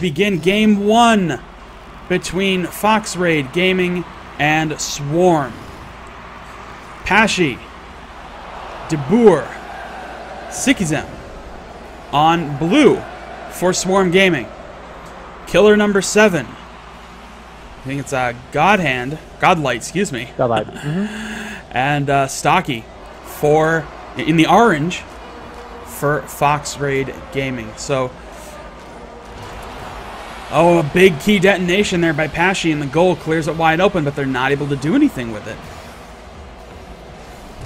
begin game 1 between FoXRaiD Gaming and Swarm. Pashi, DeBoer, Sikizem on blue for Swarm Gaming. Killer number 7. I think it's a Godlight, excuse me. Godlight. And Stocky for in the orange for FoXRaiD Gaming. So, a big key detonation there by Pashi, and the goal clears it wide open, but they're not able to do anything with it.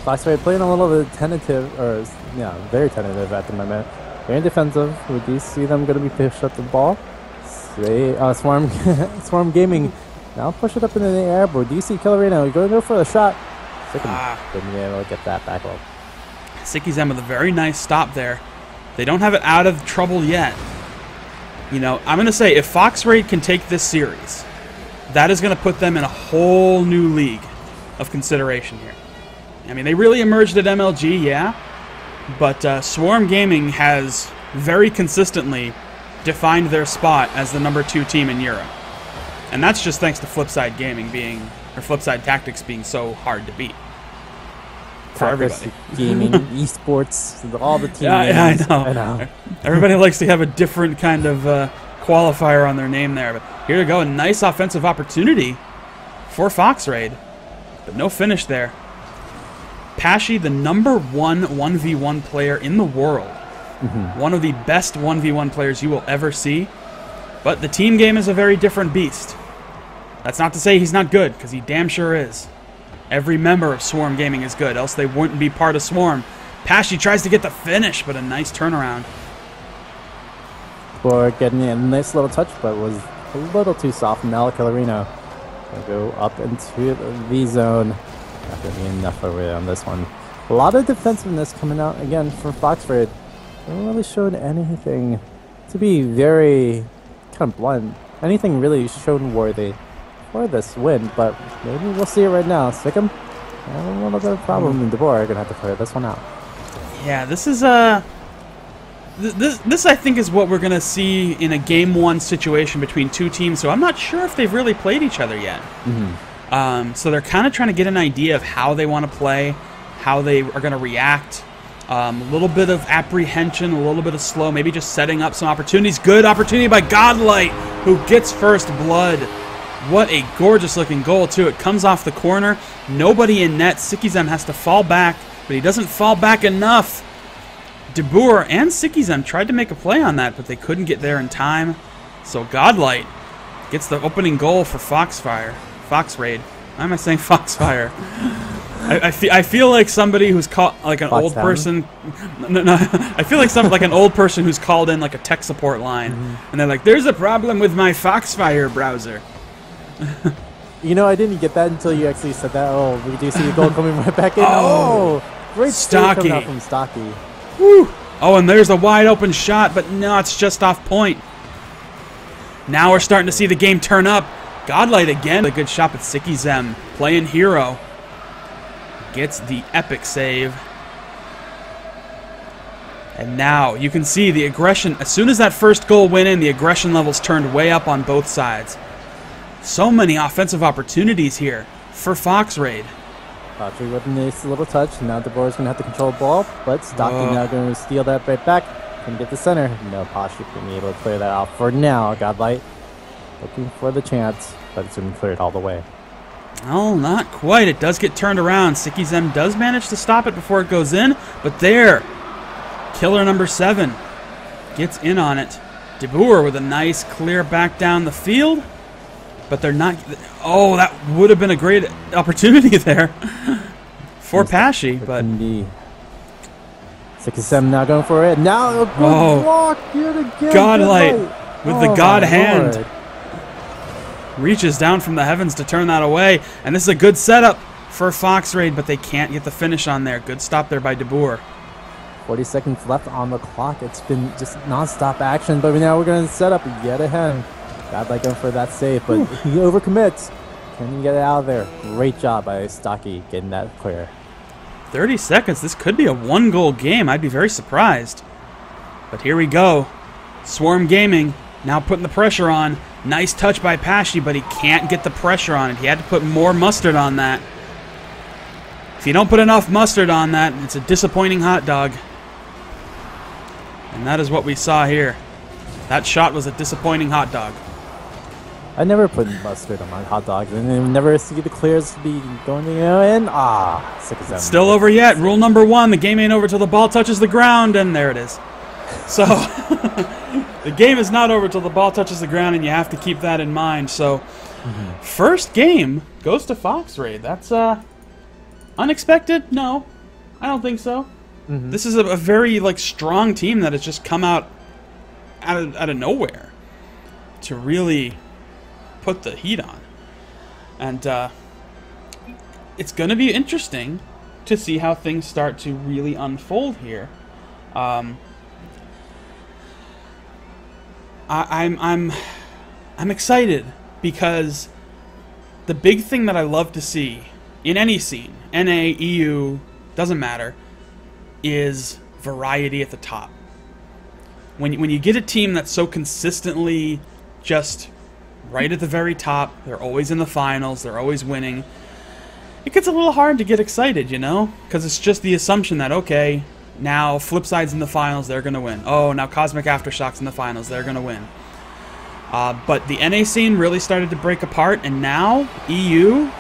FoXRaiD playing a little bit tentative, or yeah, very tentative at the moment. Very defensive. We do see them going to be pushed up the ball. Swarm Gaming now push it up into the air, but do you see Killerino going to go for the shot? Couldn't be able to get that back up. Sikizem with a very nice stop there. They don't have it out of trouble yet. You know, I'm going to say if FoXRaiD can take this series, that is going to put them in a whole new league of consideration here. I mean, they really emerged at MLG, yeah, but Swarm Gaming has very consistently defined their spot as the number 2 team in Europe. And that's just thanks to FlipSide Gaming or FlipSide Tactics being so hard to beat. For everybody. Gaming, esports, all the teams. Yeah, I know. Everybody likes to have a different kind of qualifier on their name there. But here we go, a nice offensive opportunity for FoXRaiD, but no finish there. Pashi, the number 1 1v1 player in the world. One of the best 1v1 players you will ever see. But the team game is a very different beast. That's not to say he's not good, because he damn sure is. Every member of Swarm Gaming is good, else they wouldn't be part of Swarm. Pashi tries to get the finish, but a nice turnaround. For getting a nice little touch, but was a little too soft. Now Killerino will go up into the zone. Not going to be enough over there on this one. A lot of defensiveness coming out again from FoXRaiD. Haven't really showed anything, to be very kind of blunt, anything really shown worthy for this win, but maybe we'll see it right now. Sikkim, a little bit of problem, and DeBoer are going to have to clear this one out. Yeah, this is this I think is what we're going to see in a game 1 situation between 2 teams, so I'm not sure if they've really played each other yet. So they're kind of trying to get an idea of how they want to play, how they are going to react. A little bit of apprehension, a little bit of slow, maybe just setting up some opportunities. Good opportunity by Godlight, who gets first blood. What a gorgeous-looking goal, too. It comes off the corner. Nobody in net. Sikizem has to fall back, but he doesn't fall back enough. DeBoer and Sikizem tried to make a play on that, but they couldn't get there in time. So Godlight gets the opening goal for FoXRaiD. Why am I saying Foxfire? I feel like somebody who's called like an old person. No, I feel like an old person who's called in like a tech support line, and they're like, "There's a problem with my Foxfire browser." You know, I didn't get that until you actually said that. Oh, we do see the goal coming right back in. Great start coming out from Stocky. Woo! Oh, and there's a wide open shot, but no, it's just off point. Now we're starting to see the game turn up. Godlight again, a good shot with Sikizem, playing hero. Gets the epic save. And now you can see the aggression. As soon as that first goal went in, the aggression levels turned way up on both sides. So many offensive opportunities here for FoXRaiD. Patrick with a nice little touch. Now DeBoer is going to have to control the ball, but Stocky now going to steal that right back and get the center. No, Patrick being able to clear that out for now. Godlight looking for the chance, but it's going to be cleared all the way. Well, not quite. It does get turned around. Sikizem does manage to stop it before it goes in, but there, killer number 7 gets in on it. DeBoer with a nice clear back down the field, but they're not. Oh, that would have been a great opportunity there for Pashi, but Sikizem now going for it. Now a good block yet again. Godlight with the God hand. Lord. Reaches down from the heavens to turn that away, and this is a good setup for FoXRaiD, but they can't get the finish on there. Good stop there by DeBoer. 40 seconds left on the clock. It's been just non-stop action, but now we're going to set up yet again. Godlight going for that save, but he overcommits. Can he get it out of there? Great job by Stocky getting that clear. 30 seconds. This could be a 1-goal game. I'd be very surprised. But here we go. Swarm Gaming Now putting the pressure on. Nice touch by Pashy, but he can't get the pressure on it. He had to put more mustard on that. If you don't put enough mustard on that, it's a disappointing hot dog. And that is what we saw here. That shot was a disappointing hot dog. I never put mustard on my hot dogs, and I never see the clears be going in. Sick as that. Still over yet. Rule number 1, the game ain't over till the ball touches the ground, and there it is. So, the game is not over till the ball touches the ground, and you have to keep that in mind. So, first game goes to FoXRaiD. That's unexpected? No, I don't think so. This is a very strong team that has just come out of nowhere to really put the heat on. And it's going to be interesting to see how things start to really unfold here. I'm excited because the big thing that I love to see in any scene, NA, EU, doesn't matter, is variety at the top. When you get a team that's so consistently just right at the very top, they're always in the finals, they're always winning, it gets a little hard to get excited, you know? Because it's just the assumption that, okay, now Flipside's in the finals, they're going to win. Oh, now Cosmic Aftershock's in the finals, they're going to win. But the NA scene really started to break apart, and now EU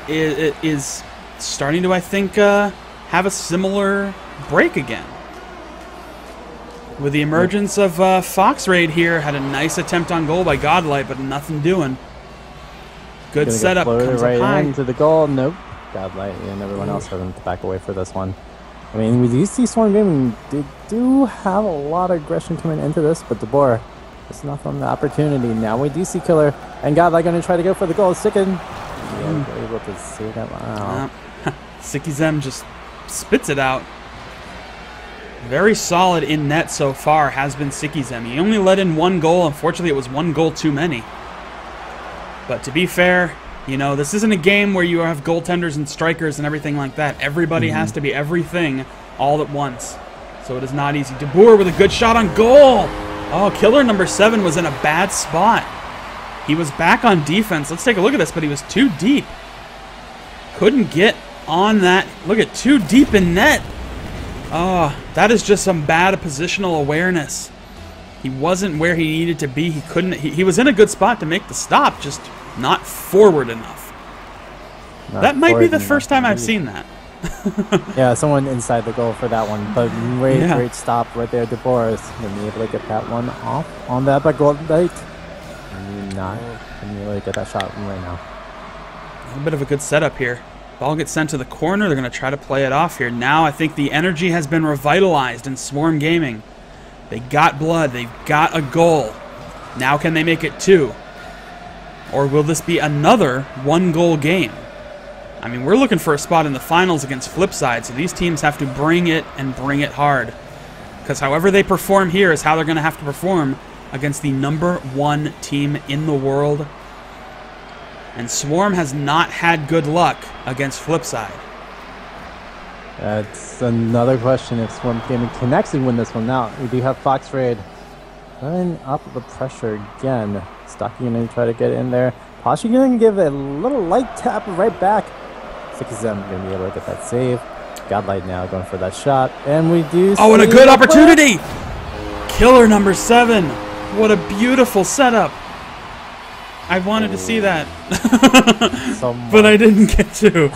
is starting to, I think, have a similar break again. With the emergence of FoXRaiD here, had a nice attempt on goal by Godlight, but nothing doing. Good setup, comes right up high. into the goal. Nope. Godlight and everyone else having to back away for this one. I mean, we do see Swarm Gaming, they do have a lot of aggression coming into this, but DeBoer is not from the opportunity. Now we do see Killer and Godlight going to try to go for the goal. Sicken, able to see that. Wow. Sikizem just spits it out. Very solid in net so far has been Sikizem. He only let in 1 goal. Unfortunately, it was 1 goal too many. But to be fair, you know, this isn't a game where you have goaltenders and strikers and everything like that. Everybody has to be everything all at once. So it is not easy. De Boer with a good shot on goal. Oh, Killer number 7 was in a bad spot. He was back on defense. Let's take a look at this, but he was too deep. Couldn't get on that. Look at too deep in net. Oh, that is just some bad positional awareness. He wasn't where he needed to be. He couldn't. He was in a good spot to make the stop, just not forward enough. That might be the first time I've seen that. Yeah, someone inside the goal for that one. But great stop right there. DeBoer is going to be able to get that one off on that by Godlight. Not going to be able to get that shot right now. A bit of a good setup here. Ball gets sent to the corner. They're going to try to play it off here. Now I think the energy has been revitalized in Swarm Gaming. They got blood. They've got a goal. Now can they make it 2? Or will this be another 1-goal game? I mean, we're looking for a spot in the finals against Flipside, so these teams have to bring it and bring it hard. Because however they perform here is how they're going to have to perform against the #1 team in the world. And Swarm has not had good luck against Flipside. That's another question if Swarm Gaming can actually win this one. Now, we do have FoXRaiD running up the pressure again. Stocky going to try to get in there. Pasha going to give a little light tap right back. Sikizem going to be able to get that save. Godlight now going for that shot. And we do Oh, and a good opportunity! Killer number 7. What a beautiful setup. I wanted to see that, but I didn't get to.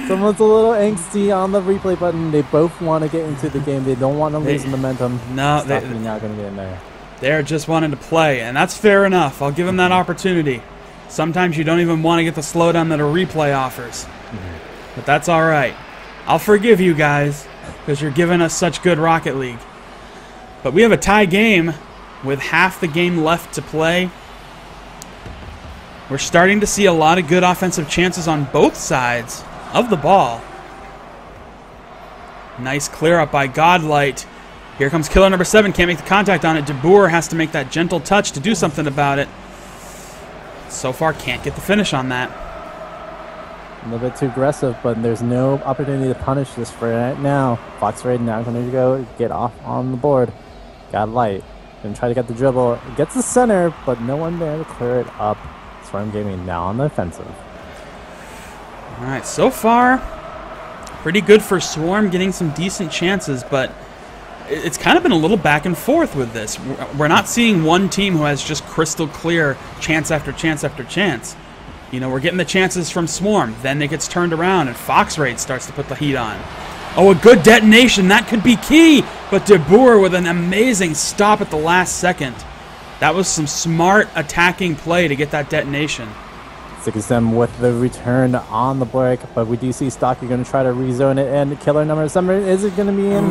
Someone's a little angsty on the replay button. They both want to get into the game. They don't want to lose momentum. No, they're not going to get in there. They're just wanting to play, and that's fair enough. I'll give them that opportunity. Sometimes you don't even want to get the slowdown that a replay offers, but that's all right. I'll forgive you guys because you're giving us such good Rocket League. But we have a tie game with half the game left to play. We're starting to see a lot of good offensive chances on both sides of the ball. Nice clear up by Godlight. Here comes Killer number 7. Can't make the contact on it. De Boer has to make that gentle touch to do something about it. So far, can't get the finish on that. A little bit too aggressive, but there's no opportunity to punish this for right now. FoXRaiD now going to go get off on the board. Godlight Gonna try to get the dribble. Gets the center, but no one there to clear it up. Swarm Gaming now on the offensive. All right, so far, pretty good for Swarm, getting some decent chances, but it's kind of been a little back and forth with this. We're not seeing one team who has just crystal clear chance after chance after chance. You know, we're getting the chances from Swarm, then it gets turned around, and FoXRaiD starts to put the heat on. Oh, a good detonation. That could be key. But De Boer with an amazing stop at the last second. That was some smart attacking play to get that detonation. Sikisem with the return on the break, but we do see Stocky going to try to rezone it, and killer number 7 is it going to be in?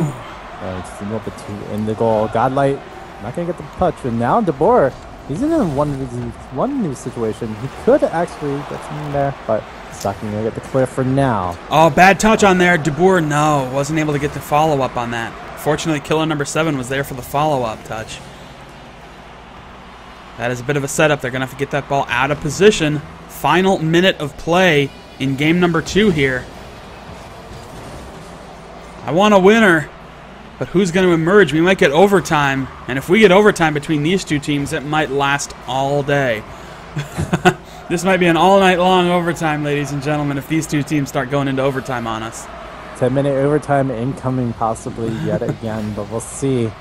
Just a little bit too in the goal. Godlight not going to get the touch, and now De Boer, he's in a one new situation. He could actually get something there, but Stocky going to get the clear for now. Oh, bad touch on there. De Boer, no, wasn't able to get the follow-up on that. Fortunately, killer number 7 was there for the follow-up touch. That is a bit of a setup. They're going to have to get that ball out of position. Final minute of play in game number 2 here. I want a winner, but who's going to emerge? We might get overtime, and if we get overtime between these two teams, it might last all day. This might be an all-night-long overtime, ladies and gentlemen, if these two teams start going into overtime on us. 10-minute overtime incoming possibly yet again, but we'll see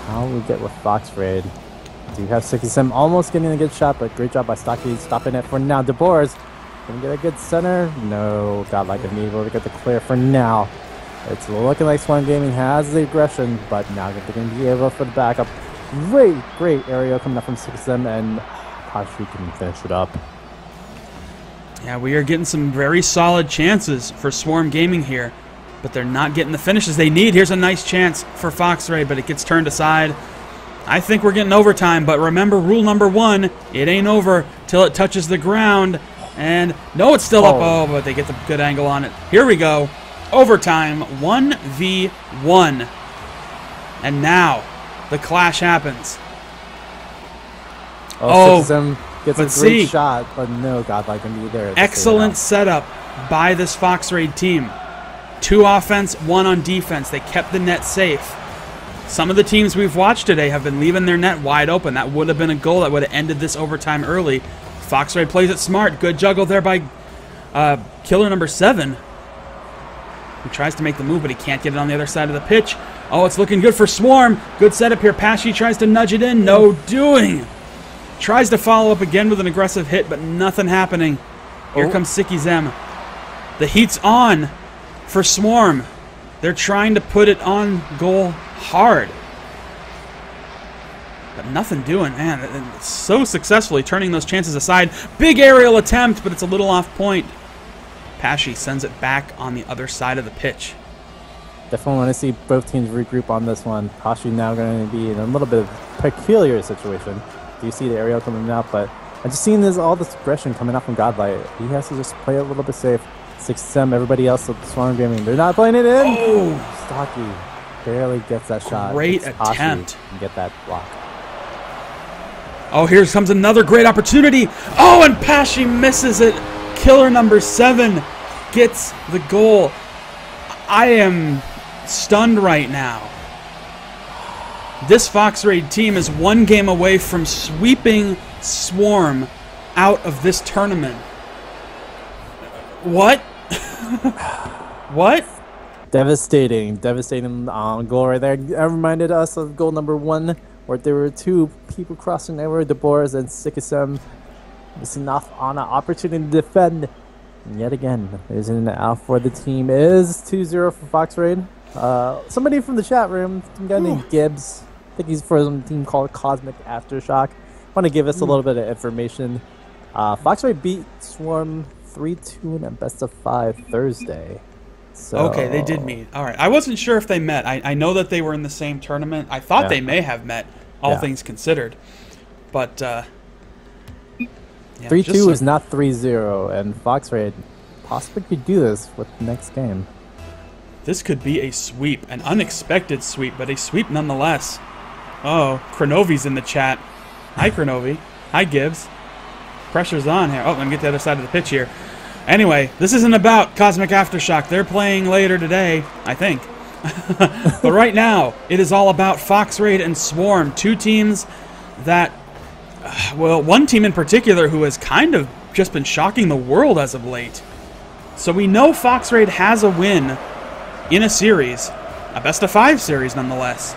how we get with FoXRaiD. Do have Sikisem almost getting a good shot, but great job by Stocky stopping it for now. De Boer's gonna get a good center. No, Godlike able to get the clear for now. It's looking like Swan Gaming has the aggression, but now they're going to be able for the backup. Great area coming up from Sikisem, and Pashi can finish it up. Yeah, we are getting some very solid chances for Swarm Gaming here, but they're not getting the finishes they need. Here's a nice chance for FoXRaiD, but it gets turned aside. I think we're getting overtime, but remember rule number 1, it ain't over till it touches the ground. And no, it's still up. Oh, but they get the good angle on it. Here we go. Overtime, 1v1. And now the clash happens. Sikisem gets a great shot, but no, Godlike can be there. Excellent setup by this FoXRaiD team. 2 offense, 1 on defense. They kept the net safe. Some of the teams we've watched today have been leaving their net wide open. That would have been a goal that would have ended this overtime early. FoXRaiD plays it smart. Good juggle there by killer number 7. He tries to make the move, but he can't get it on the other side of the pitch. Oh, it's looking good for Swarm. Good setup here. Pashi tries to nudge it in. No doing. Tries to follow up again with an aggressive hit, but nothing happening. Here comes Sikisem. The heat's on for Swarm. They're trying to put it on goal hard, but nothing doing, man. So successfully turning those chances aside. Big aerial attempt, but it's a little off point. Pashi sends it back on the other side of the pitch. Definitely want to see both teams regroup on this one. Pashi now going to be in a little bit of a peculiar situation. Do you see the aerial coming out? But I'm just seeing all this aggression coming out from Godlight. He has to just play it a little bit safe. 6-7, everybody else with Swarm Gaming, they're not playing it in. Oh, Stocky barely gets that shot. Great attempt. And get that block. Oh, here comes another great opportunity. Oh, and Pashi misses it. Killer number 7 gets the goal. I am stunned right now. This FoXRaiD team is 1 game away from sweeping Swarm out of this tournament. What? What? Devastating goal right there. That reminded us of goal number 1, where there were 2 people crossing over, De Boers and Sikisem, missing off on an opportunity to defend. And yet again, there's an out for the team. It is 2-0 for FoXRaiD. Somebody from the chat room, some guy named Gibbs, I think he's for some team called Cosmic Aftershock. Want to give us a little bit of information. FoXRaiD beat Swarm 3-2 in a best-of-5 Thursday. So, okay, they did meet. All right. I wasn't sure if they met. I know that they were in the same tournament. I thought they may have met, all things considered. But, 3-2 is not 3-0, and FoXRaiD possibly could do this with the next game. This could be a sweep, an unexpected sweep, but a sweep nonetheless. Oh, Kronovi's in the chat. Hi, Kronovi. Hi, Gibbs. Pressure's on here. Oh, let me get to the other side of the pitch here. Anyway, this isn't about Cosmic Aftershock. They're playing later today, I think. But right now, it is all about FoXRaiD and Swarm, two teams that, well, one team in particular who has kind of just been shocking the world as of late. So we know FoXRaiD has a win in a series, a best-of-5 series nonetheless,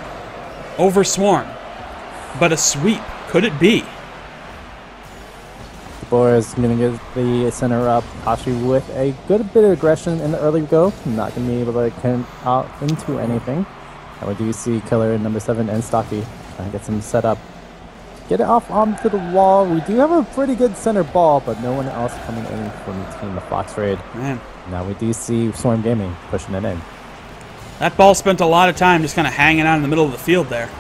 over Swarm. But a sweep, could it be? DeBoer is going to get the center up, Kashi with a good bit of aggression in the early go. Not going to be able to come out into anything. And we do see Killer number 7 and Stocky trying to get some set up. Get it off onto the wall. We do have a pretty good center ball, but no one else coming in from the team of FoXRaiD. Man. Now we do see Swarm Gaming pushing it in. That ball spent a lot of time just kind of hanging out in the middle of the field there.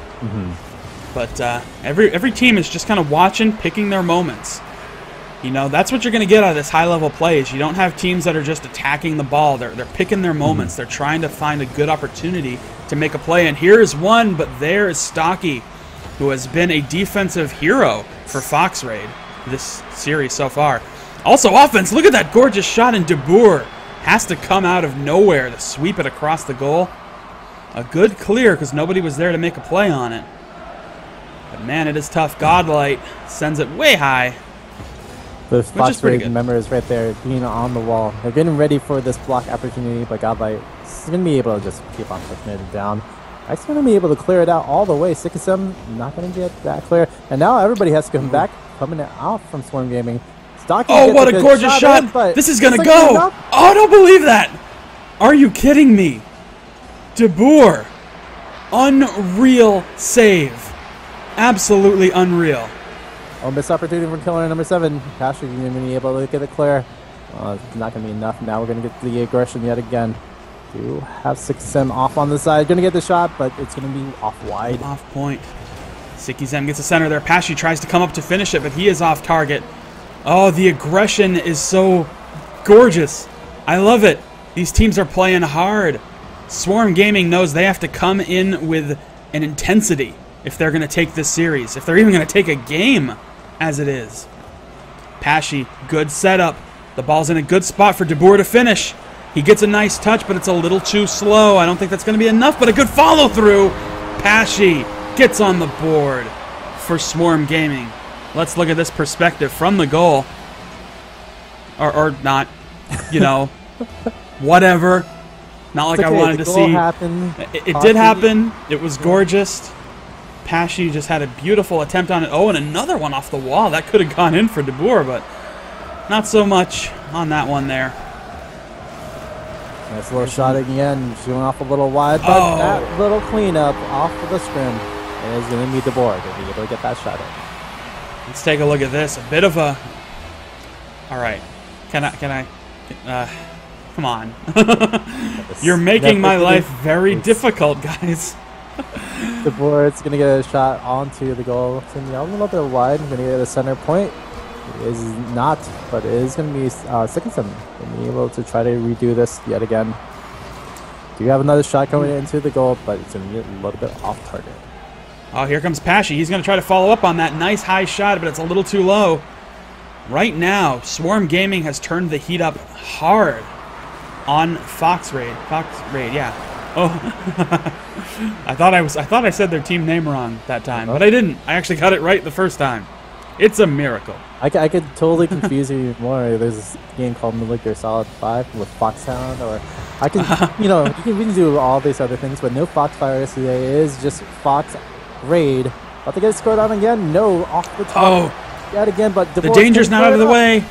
But every team is just kind of watching, picking their moments. You know, that's what you're going to get out of this high-level play is you don't have teams that are just attacking the ball. They're picking their moments. They're trying to find a good opportunity to make a play. And here is one, but there is Stocky, who has been a defensive hero for FoXRaiD this series so far. Also offense, look at that gorgeous shot, and DeBoer has to come out of nowhere to sweep it across the goal. A good clear because nobody was there to make a play on it. But man, it is tough. Godlight sends it way high. The FoXRaiD members right there being on the wall. They're getting ready for this block opportunity, but Godlight is going to be able to just keep on pushing it down. X going to be able to clear it out all the way. 6 of 7 not going to get that clear. And now everybody has to come back, coming out from Swarm Gaming. Stocky what a gorgeous shot. In, this is going to go. Oh, I don't believe that. Are you kidding me? DeBoer. Unreal save. Absolutely unreal. Oh, missed opportunity for Killer number 7. Patrick is going to be able to get it clear. It's not going to be enough. Now we're going to get the aggression yet again. Do have 6M off on the side. Going to get the shot, but it's going to be off wide. Off point. Sikizem gets the center there. Pashi tries to come up to finish it, but he is off target. Oh, the aggression is so gorgeous. I love it. These teams are playing hard. Swarm Gaming knows they have to come in with an intensity if they're going to take this series, if they're even going to take a game as it is. Pashi, good setup. The ball's in a good spot for DeBoer to finish. He gets a nice touch, but it's a little too slow. I don't think that's going to be enough, but a good follow-through. Pashi gets on the board for Swarm Gaming. Let's look at this perspective from the goal. Or not, you know, whatever. Not like I wanted to see. It did happen. It was gorgeous. Pashi just had a beautiful attempt on it. Oh, and another one off the wall. That could have gone in for DeBoer, but not so much on that one there. Nice little shot again. Shooting off a little wide, but that little cleanup off of the scrim is going to be DeBoer to be able to get that shot in. Let's take a look at this. A bit of a... All right. Can I... come on. You're making my life very difficult, guys. DeBoer is going to get a shot onto the goal. It's going to be a little bit wide. Going to get a center point. It is not, but it is going to be 6 and 7. Going to be able to try to redo this yet again. Do have another shot going into the goal, but it's going to be a little bit off target. Oh, here comes Pashi. He's going to try to follow up on that nice high shot, but it's a little too low. Right now, Swarm Gaming has turned the heat up hard on FoXRaiD. FoXRaiD, yeah. Oh, I thought I said their team name wrong that time, but I didn't. I actually got it right the first time. It's a miracle. I could totally confuse you more. There's this game called Metal Gear Solid 5 with Foxhound, or I can, you know, we can do all these other things, but no Foxfire today. It is just FoXRaiD. About to get scored on again. No, off the top. Oh, yet again, but the danger's not out of the way.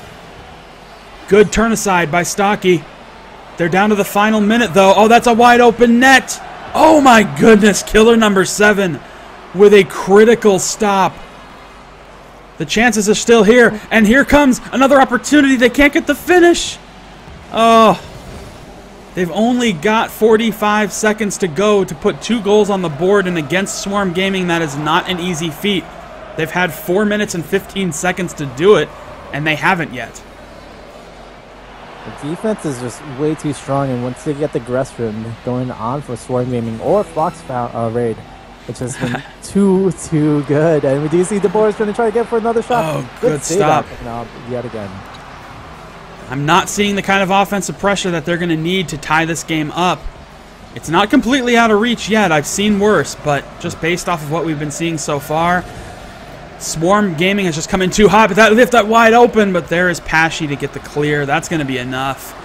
Good turn aside by Stocky. They're down to the final minute, though. Oh, that's a wide open net. Oh my goodness, Killer number 7 with a critical stop. The chances are still here, and here comes another opportunity. They can't get the finish. Oh, they've only got 45 seconds to go to put 2 goals on the board, and against Swarm Gaming, that is not an easy feat. They've had 4 minutes and 15 seconds to do it, and they haven't yet. The defense is just way too strong, and once they get the aggression going on for Swarm Gaming or FoXRaiD, it's just been too good. And we do see DeBoer is going to try to get for another shot. Oh, good stop. Yet again. I'm not seeing the kind of offensive pressure that they're going to need to tie this game up. It's not completely out of reach yet. I've seen worse, but just based off of what we've been seeing so far, Swarm Gaming has just come in too hot, but that left that wide open, but there is Pashy to get the clear. That's going to be enough.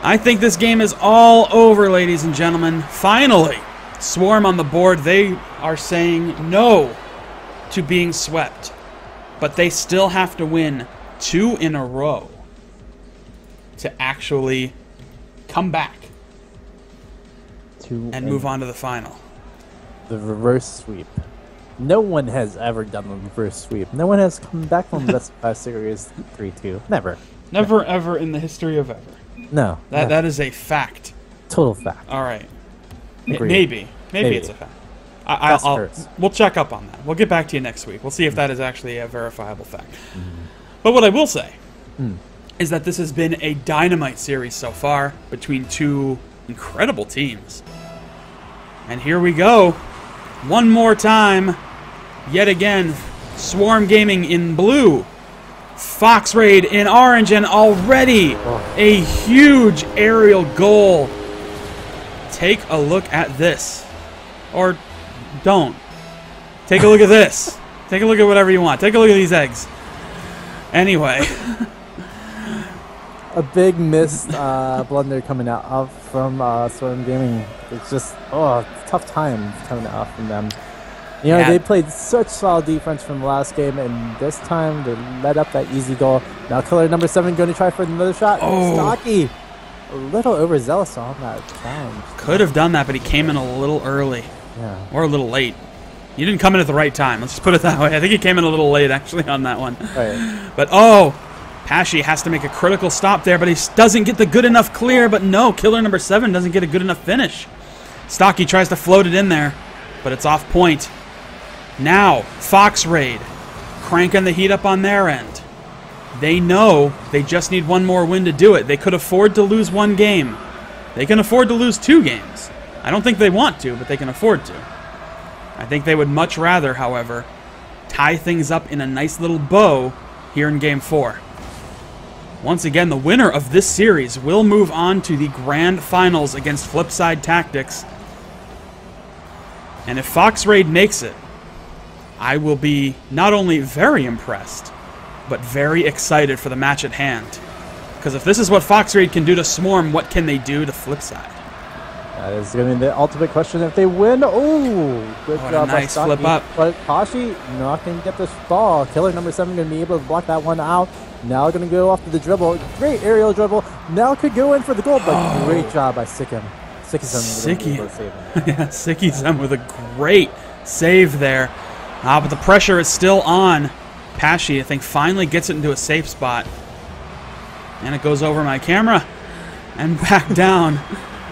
I think this game is all over, ladies and gentlemen. Finally, Swarm on the board. They are saying no to being swept, but they still have to win 2 in a row to actually come back and move on to the final. The reverse sweep. No one has ever done the reverse sweep. No one has come back from this series 3-2. Never. Never, ever in the history of ever. No. That is a fact. Total fact. All right. Agreed. Maybe it's a fact. We'll check up on that. We'll get back to you next week. We'll see if that is actually a verifiable fact. But what I will say is that this has been a dynamite series so far between 2 incredible teams. And here we go. One more time. Yet again, Swarm Gaming in blue. FoXRaiD in orange, and already a huge aerial goal. Take a look at this. Or don't. Take a look at this. Take a look at whatever you want. Take a look at these eggs. Anyway. A big missed blunder coming out from Swarm Gaming. It's just, tough time coming out from them. You know, they played such solid defense from the last game, and this time they let up that easy goal. Now killer number 7 going to try for another shot. Stocky, a little overzealous on that challenge. Could have done that, but he came in a little early. Yeah. Or a little late. You didn't come in at the right time. Let's just put it that way. I think he came in a little late, actually, on that one. Right. But, Pashy has to make a critical stop there, but he doesn't get the good enough clear. But no, killer number 7 doesn't get a good enough finish. Stocky tries to float it in there, but it's off point. Now, FoXRaiD cranking the heat up on their end. They know they just need one more win to do it. They could afford to lose 1 game. They can afford to lose 2 games. I don't think they want to, but they can afford to. I think they would much rather, however, tie things up in a nice little bow here in Game 4. Once again, the winner of this series will move on to the grand finals against Flipside Tactics. And if FoXRaiD makes it, I will be not only very impressed, but very excited for the match at hand. Because if this is what FoXRaiD can do to Swarm, what can they do to Flipside? That is going to be the ultimate question if they win. Oh, good job by nice flip up. But Pashy not going to get this ball. Killer number 7 going to be able to block that one out. Now going to go off to the dribble. Great aerial dribble. Now could go in for the goal, but great job by Sikkim. Sikkim with a great save there. But the pressure is still on. Pashy, I think, finally gets it into a safe spot. And it goes over my camera and back down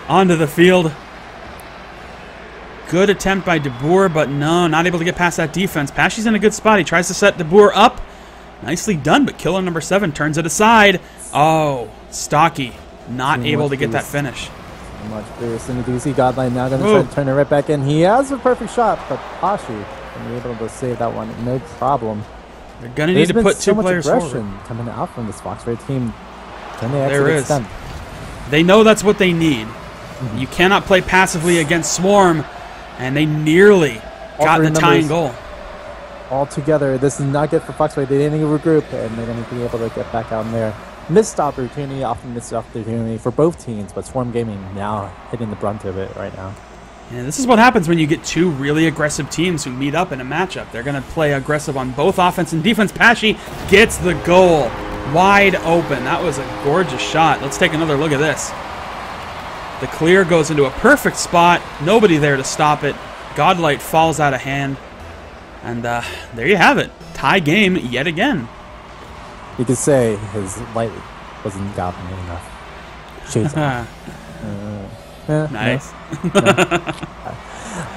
onto the field. Good attempt by De Boer, but no, not able to get past that defense. Pashy's in a good spot. He tries to set De Boer up. Nicely done, but killer number 7 turns it aside. Oh, Stocky not able to get that finish. Much boost in the DC Godline. Now going to try to turn it right back in. He has a perfect shot, but Pashy going to be able to save that one. No problem. They're going to need to put 2 players forward. Coming out from this FoXRaiD team. Can they there actually is. extend? They know that's what they need. You cannot play passively against Swarm, and they nearly got the tying goal. All together, this is not good for FoXRaiD. They didn't regroup, and they're going to be able to get back out there. Missed opportunity, often missed opportunity for both teams, but Swarm Gaming now hitting the brunt of it right now. Yeah, this is what happens when you get 2 really aggressive teams who meet up in a matchup. They're going to play aggressive on both offense and defense. Pashy gets the goal. Wide open. That was a gorgeous shot. Let's take another look at this. The clear goes into a perfect spot. Nobody there to stop it. Godlight falls out of hand. And there you have it. Tie game yet again. You could say his light wasn't goblin enough. Shades nice. No.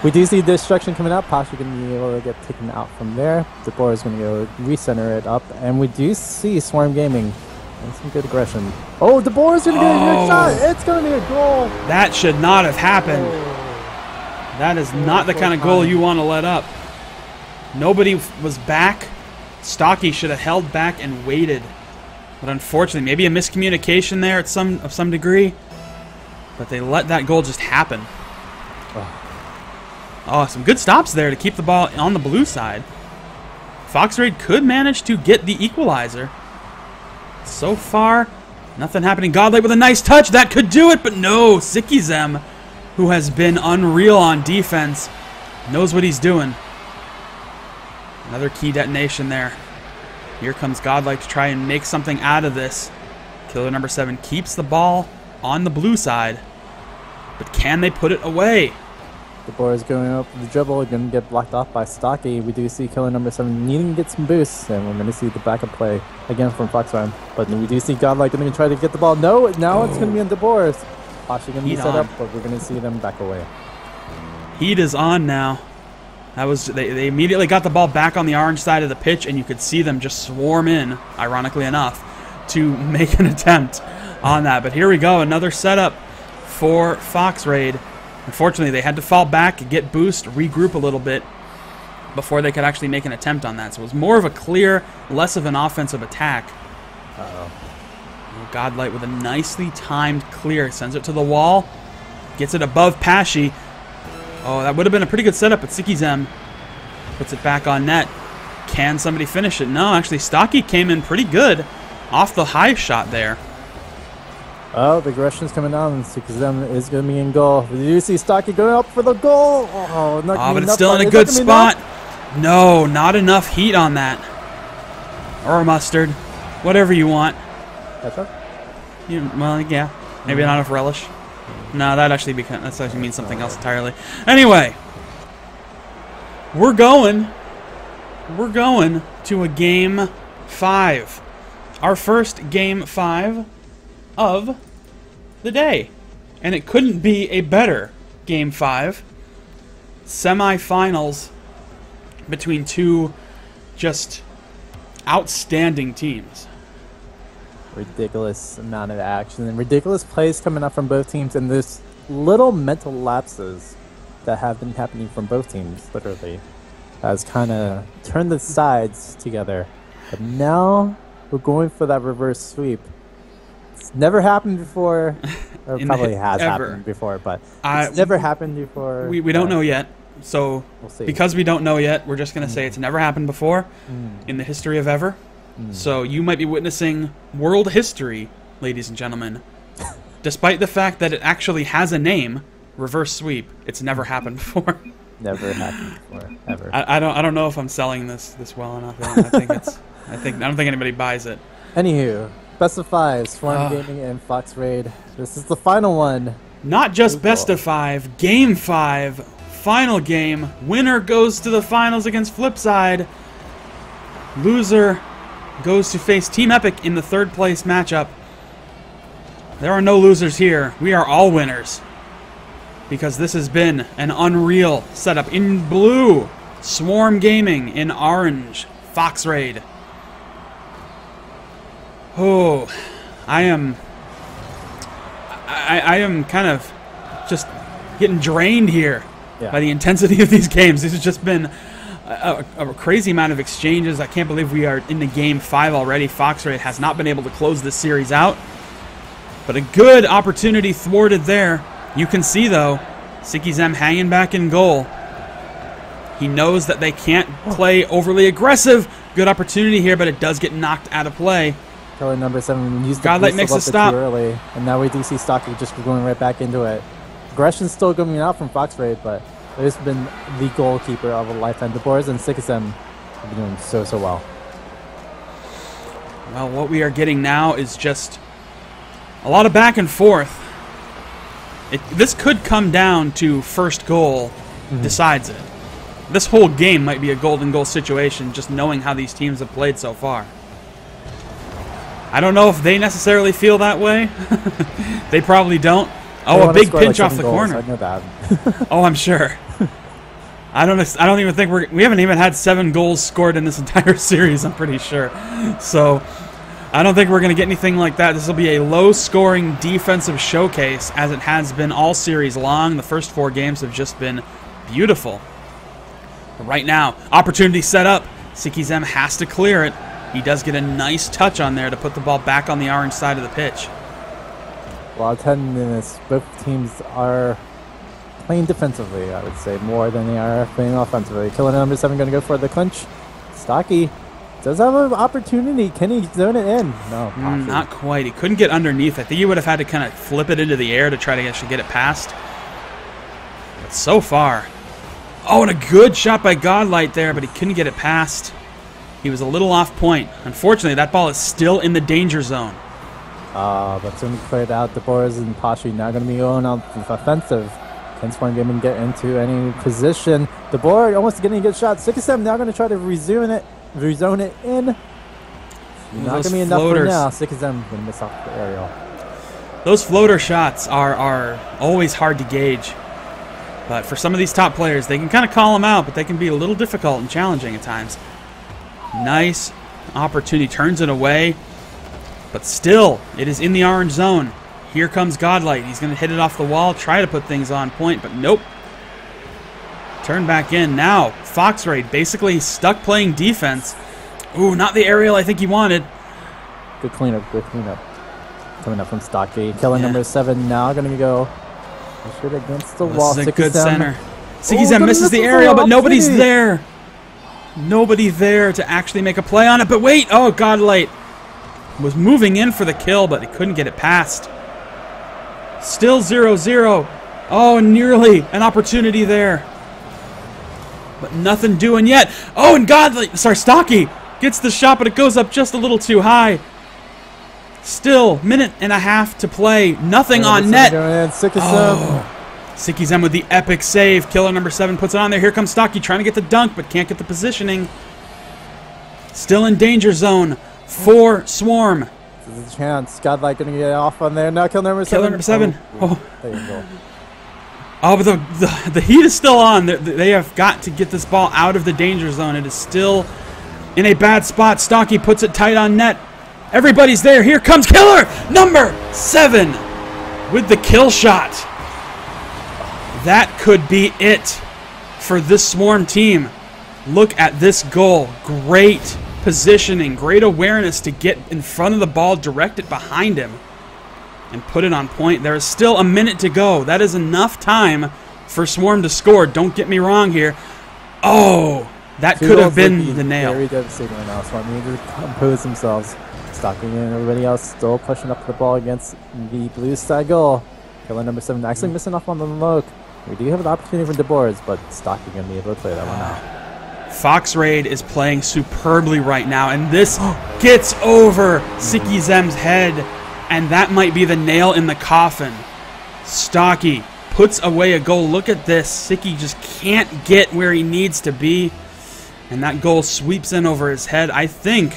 We do see destruction coming up. Pasha going to be able to get taken out from there. De Boer is going to go recenter it up. And we do see Swarm Gaming. And some good aggression. Oh, De Boer is going to get a good shot. It's going to be a goal. That should not have happened. That is not the kind of goal you want to let up. Nobody was back. Stocky should have held back and waited. But unfortunately, maybe a miscommunication there of some degree. But they let that goal just happen. Oh, some good stops there to keep the ball on the blue side. FoXRaiD could manage to get the equalizer. So far, nothing happening. Godlight with a nice touch. That could do it, but no. Sikizem, who has been unreal on defense, knows what he's doing. Another key detonation there. Here comes Godlight to try and make something out of this. Killer number 7 keeps the ball on the blue side, but can they put it away? The board is going up the dribble, going to get blocked off by Stocky. We do see killer number 7 needing to get some boosts, and we're going to see the backup play again from FoXRaiD. But we do see Godlight going to try to get the ball. No, now it's going to be on the boards. Actually going to be set up, but we're going to see them back away. Heat is on now. That was they immediately got the ball back on the orange side of the pitch, and you could see them just swarm in, ironically enough, to make an attempt on that. But here we go, another setup for FoXRaiD. Unfortunately, they had to fall back, get boost, regroup a little bit before they could actually make an attempt on that. So it was more of a clear, less of an offensive attack. Godlight with a nicely timed clear. Sends it to the wall. Gets it above Pashy. Oh, that would have been a pretty good setup, but Sikizem puts it back on net. Can somebody finish it? No, actually, Stocky came in pretty good off the high shot there. Oh, the aggression's coming down, and Sikizem is going to be in goal. Did you see Stocky going up for the goal? Oh, but it's still in a good spot. No, not enough heat on that. Or mustard. Whatever you want. Ketchup? Well, yeah. Maybe not enough relish. No, that actually means something else entirely. Anyway, we're going to a game 5. Our first game 5 of the day, and it couldn't be a better game 5. Semi-finals between two just outstanding teams. Ridiculous amount of action and ridiculous plays coming up from both teams, and there's little mental lapses that have been happening from both teams, literally, has kind of turned the sides together. But now we're going for that reverse sweep. It's never happened before, or probably has happened before, but it's never happened before. We don't know yet, so we'll see. Because we don't know yet, we're just going to say it's never happened before in the history of ever. So you might be witnessing world history, ladies and gentlemen. Despite the fact that it actually has a name, reverse sweep, it's never happened before. Never happened before, ever. I don't know if I'm selling this well enough. I don't think anybody buys it. Anywho, best of 5, Swarm Gaming and FoXRaiD. This is the final one. Not just best of 5, game 5, final game. Winner goes to the finals against Flipside. Loser goes to face Team Epic in the 3rd place matchup. There are no losers here. We are all winners. Because this has been an unreal setup. In blue, Swarm Gaming. In orange, FoXRaiD. Oh, I am kind of just getting drained here by the intensity of these games. This has just been a crazy amount of exchanges. I can't believe we are in the game 5 already. FoXRaiD has not been able to close this series out, but a good opportunity thwarted there. You can see, though, Sikizem hanging back in goal. He knows that they can't play overly aggressive. Good opportunity here, but it does get knocked out of play. Killer number 7 used the Godlight makes a stop too early, and now we do see Stocky just going right back into it. Aggression's still coming out from FoXRaiD, but there's been the goalkeeper of a lifetime. The boys and Sikizem have been doing so well. Well, what we are getting now is just a lot of back and forth. This could come down to first goal decides it. This whole game might be a golden goal situation, just knowing how these teams have played so far. I don't know if they necessarily feel that way. They probably don't. Oh, a big pinch off the corner. I know that. Oh, I'm sure. I don't even think we haven't even had 7 goals scored in this entire series, I'm pretty sure. So I don't think we're going to get anything like that. This will be a low-scoring defensive showcase, as it has been all series long. The first 4 games have just been beautiful. Right now, opportunity set up. Sikizem has to clear it. He does get a nice touch on there to put the ball back on the orange side of the pitch. Well, 10 minutes. Both teams are playing defensively, I would say, more than they are playing offensively. Killer number 7 going to go for the clinch. Stocky does have an opportunity. Can he zone it in? No, not quite. He couldn't get underneath. I think he would have had to kind of flip it into the air to try to actually get it past. But so far. Oh, and a good shot by Godlight there, but he couldn't get it past. He was a little off point. Unfortunately, that ball is still in the danger zone. But soon cleared out. The Boars and Pashi now going to be going out offensive. Can FoXRaiD Gaming get into any position? The Boar almost getting a good shot. 6-7 now going to try to rezone it in. Not going to be enough for now. 6-7 going to miss off the aerial. Those floater shots are always hard to gauge. But for some of these top players, they can kind of call them out, but they can be a little difficult and challenging at times. Nice opportunity. Turns it away. But still, it is in the orange zone. Here comes Godlight. He's going to hit it off the wall, try to put things on point, but nope. Turn back in. Now, FoXRaiD basically stuck playing defense. Ooh, not the aerial I think he wanted. Good cleanup, good cleanup. Coming up from Stocky. Killer number 7 now going to go shoot against the wall. This is a good center. Sikizem misses the aerial, but nobody's there. Nobody there to actually make a play on it. But wait, oh, Godlight was moving in for the kill, but he couldn't get it past. Still 0-0. Oh, nearly an opportunity there. But nothing doing yet. Oh, and Stocky gets the shot, but it goes up just a little too high. Still, minute and a half to play. Nothing on net. Sikizem with the epic save. Killer number 7 puts it on there. Here comes Stocky trying to get the dunk, but can't get the positioning. Still in danger zone for Swarm. This is a chance. Godlight going to get off on there. Now Killer number 7. Oh. There you go. Oh, but the heat is still on. They have got to get this ball out of the danger zone. It is still in a bad spot. Stocky puts it tight on net. Everybody's there. Here comes Killer number 7 with the kill shot. That could be it for this Swarm team. Look at this goal. Great positioning, great awareness to get in front of the ball, direct it behind him, and put it on point. There is still a minute to go. That is enough time for Swarm to score. Don't get me wrong here. Oh, that could have been the nail. Very devastating right now. Swarm need to compose themselves. Stocky and everybody else still pushing up the ball against the blue side goal. Killer number 7 actually missing off on the look. We do have an opportunity for DeBoers, but Stocky going to be able to play that one out. FoXRaiD is playing superbly right now, and this gets over Sikizem's head, and that might be the nail in the coffin. Stocky puts away a goal. Look at this. Siki just can't get where he needs to be, and that goal sweeps in over his head. I think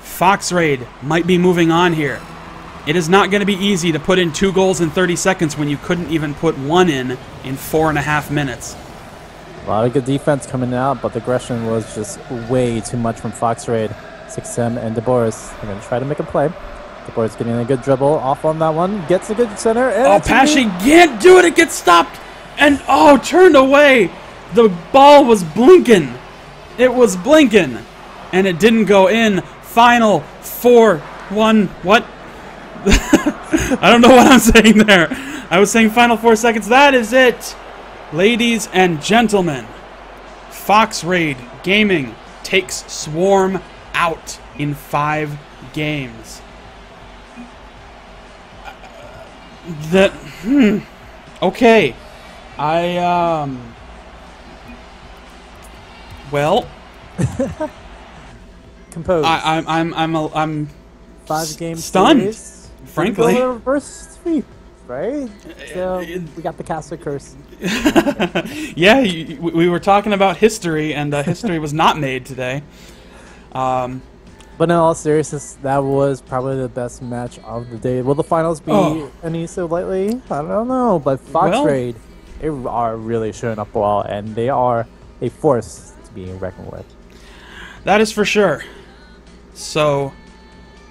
FoXRaiD might be moving on here. It is not going to be easy to put in 2 goals in 30 seconds when you couldn't even put 1 in 4.5 minutes. A lot of good defense coming out, but the aggression was just way too much from FoXRaiD. 6M and DeBoris are going to try to make a play. DeBoris getting a good dribble off on that one. Gets a good center. And oh, Pashi can't do it. It gets stopped. And, oh, turned away. The ball was blinking. It was blinking. And it didn't go in. Final 4-1. What? I don't know what I'm saying there. I was saying final 4 seconds. That is it. Ladies and gentlemen, FoXRaiD Gaming takes Swarm out in 5 games. Okay. Well. Composed. I'm 5 games stunned, series. frankly. Reverse sweep, right? So we got the castle curse. Yeah, we were talking about history, and history was not made today. But in all seriousness, that was probably the best match of the day. Will the finals be any so lightly? I don't know. But FoXRaiD, they are really showing up well, and they are a force to be reckoned with. That is for sure. So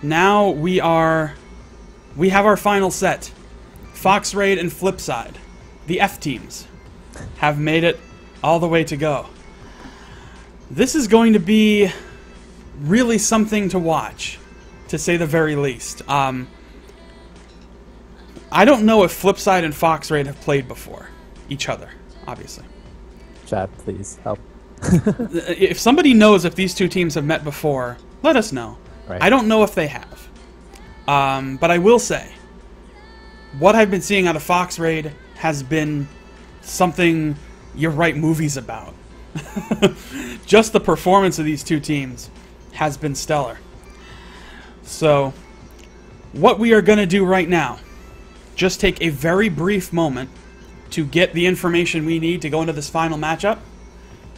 now we have our final set. FoXRaiD and Flipside, the F teams, have made it all the way to go. This is going to be really something to watch, to say the very least. I don't know if Flipside and FoXRaiD have played before. each other, obviously. Chat, please help. If somebody knows if these two teams have met before, let us know. Right. I don't know if they have. But I will say, what I've been seeing out of FoXRaiD has been something you write movies about. Just the performance of these two teams has been stellar. So, what we are going to do right now, just take a very brief moment to get the information we need to go into this final matchup.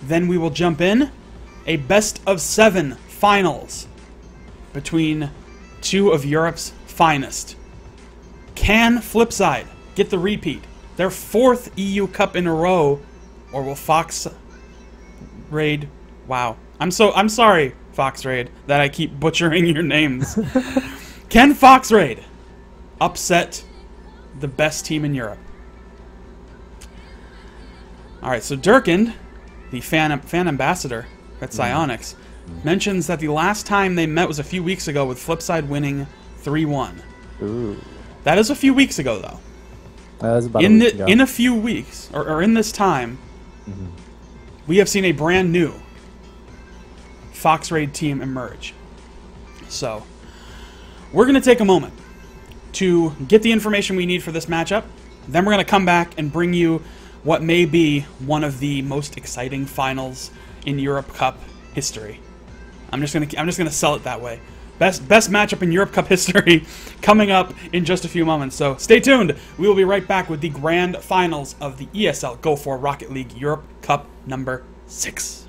Then we will jump in. A best-of-7 finals between two of Europe's finest. Can FlipSide get the repeat? Their 4th EU Cup in a row, or will FoXRaiD... Wow. I'm sorry, FoXRaiD, that I keep butchering your names. Can FoXRaiD upset the best team in Europe? Alright, so Durkin, the fan ambassador at Psyonix, mentions that the last time they met was a few weeks ago with FlipSide winning 3-1. Ooh. That is a few weeks ago, though. That was about a week ago. In a few weeks, or in this time, we have seen a brand new FoXRaiD team emerge. So, we're going to take a moment to get the information we need for this matchup. Then we're going to come back and bring you what may be one of the most exciting finals in Europe Cup history. I'm just gonna sell it that way. Best matchup in Europe Cup history coming up in just a few moments. So stay tuned. We will be right back with the grand finals of the ESL Go4RocketLeague Europe Cup number 6.